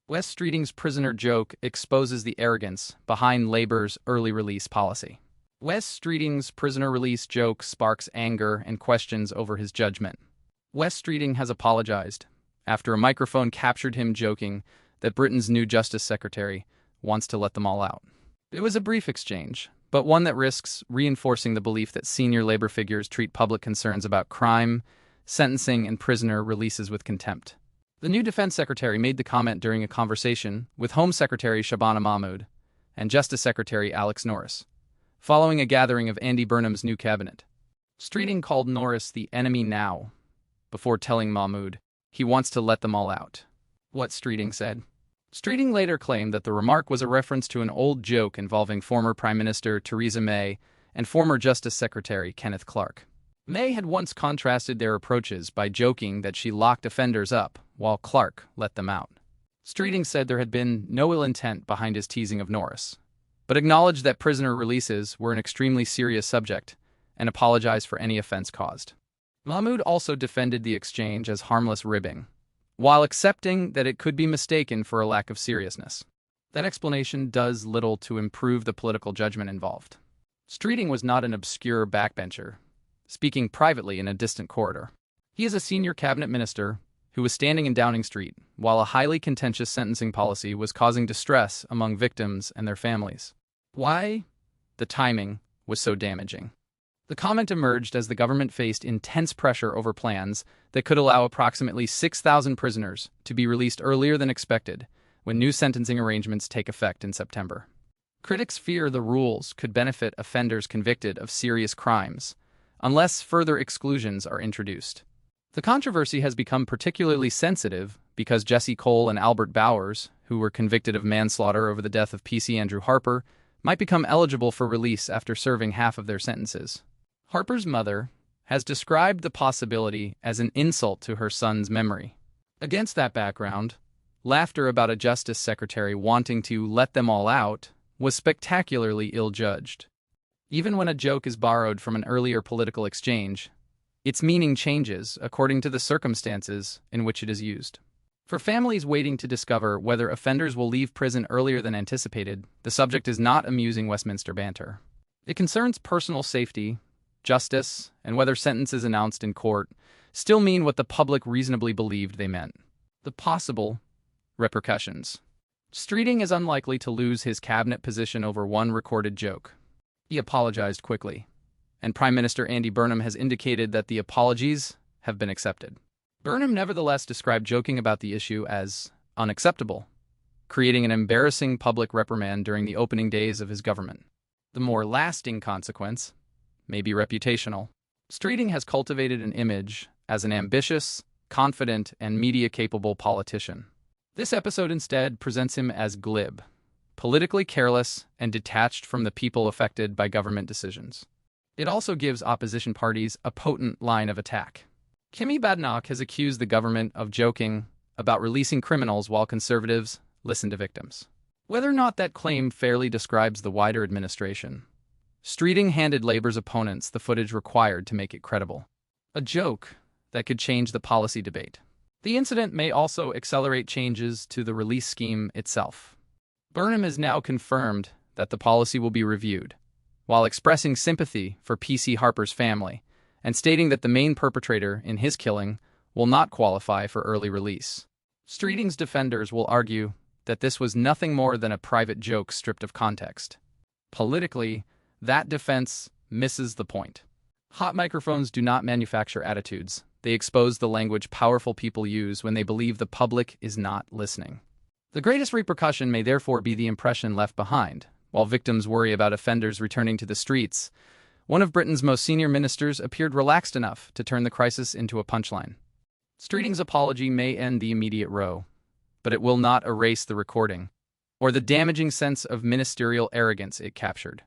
Wes Streeting's prisoner joke exposes the arrogance behind Labor's early release policy. Wes Streeting's prisoner release joke sparks anger and questions over his judgment. Wes Streeting has apologized after a microphone captured him joking that Britain's new Justice Secretary wants to let them all out. It was a brief exchange, but one that risks reinforcing the belief that senior Labour figures treat public concerns about crime, sentencing, and prisoner releases with contempt. The new Defense Secretary made the comment during a conversation with Home Secretary Shabana Mahmood and Justice Secretary Norris, following a gathering of Andy Burnham's new cabinet. Streeting called Norris the enemy now, before telling Mahmood he wants to let them all out. What Streeting said. Streeting later claimed that the remark was a reference to an old joke involving former Prime Minister Theresa May and former Justice Secretary Kenneth Clarke. May had once contrasted their approaches by joking that she locked offenders up while Clarke let them out. Streeting said there had been no ill intent behind his teasing of Norris, but acknowledged that prisoner releases were an extremely serious subject and apologized for any offense caused. Mahmood also defended the exchange as harmless ribbing, while accepting that it could be mistaken for a lack of seriousness. That explanation does little to improve the political judgment involved. Streeting was not an obscure backbencher, speaking privately in a distant corridor. He is a senior cabinet minister who was standing in Downing Street while a highly contentious sentencing policy was causing distress among victims and their families. Why? The timing was so damaging. The comment emerged as the government faced intense pressure over plans that could allow approximately 6,000 prisoners to be released earlier than expected when new sentencing arrangements take effect in September. Critics fear the rules could benefit offenders convicted of serious crimes, unless further exclusions are introduced. The controversy has become particularly sensitive because Jesse Cole and Albert Bowers, who were convicted of manslaughter over the death of PC Andrew Harper, might become eligible for release after serving half of their sentences. Harper's mother has described the possibility as an insult to her son's memory. Against that background, laughter about a Justice Secretary wanting to let them all out was spectacularly ill-judged. Even when a joke is borrowed from an earlier political exchange, its meaning changes according to the circumstances in which it is used. For families waiting to discover whether offenders will leave prison earlier than anticipated, the subject is not amusing Westminster banter. It concerns personal safety, justice, and whether sentences announced in court still mean what the public reasonably believed they meant. The possible repercussions. Streeting is unlikely to lose his cabinet position over one recorded joke. He apologized quickly, and Prime Minister Andy Burnham has indicated that the apologies have been accepted. Burnham nevertheless described joking about the issue as unacceptable, creating an embarrassing public reprimand during the opening days of his government. The more lasting consequence may be reputational. Streeting has cultivated an image as an ambitious, confident, and media-capable politician. This episode instead presents him as glib, politically careless, and detached from the people affected by government decisions. It also gives opposition parties a potent line of attack. Kimi Badenoch has accused the government of joking about releasing criminals while conservatives listen to victims. Whether or not that claim fairly describes the wider administration, Streeting handed Labour's opponents the footage required to make it credible. A joke that could change the policy debate. The incident may also accelerate changes to the release scheme itself. Burnham has now confirmed that the policy will be reviewed, while expressing sympathy for PC Harper's family and stating that the main perpetrator in his killing will not qualify for early release. Streeting's defenders will argue that this was nothing more than a private joke stripped of context. Politically, that defense misses the point. Hot microphones do not manufacture attitudes. They expose the language powerful people use when they believe the public is not listening. The greatest repercussion may therefore be the impression left behind. While victims worry about offenders returning to the streets, one of Britain's most senior ministers appeared relaxed enough to turn the crisis into a punchline. Streeting's apology may end the immediate row, but it will not erase the recording or the damaging sense of ministerial arrogance it captured.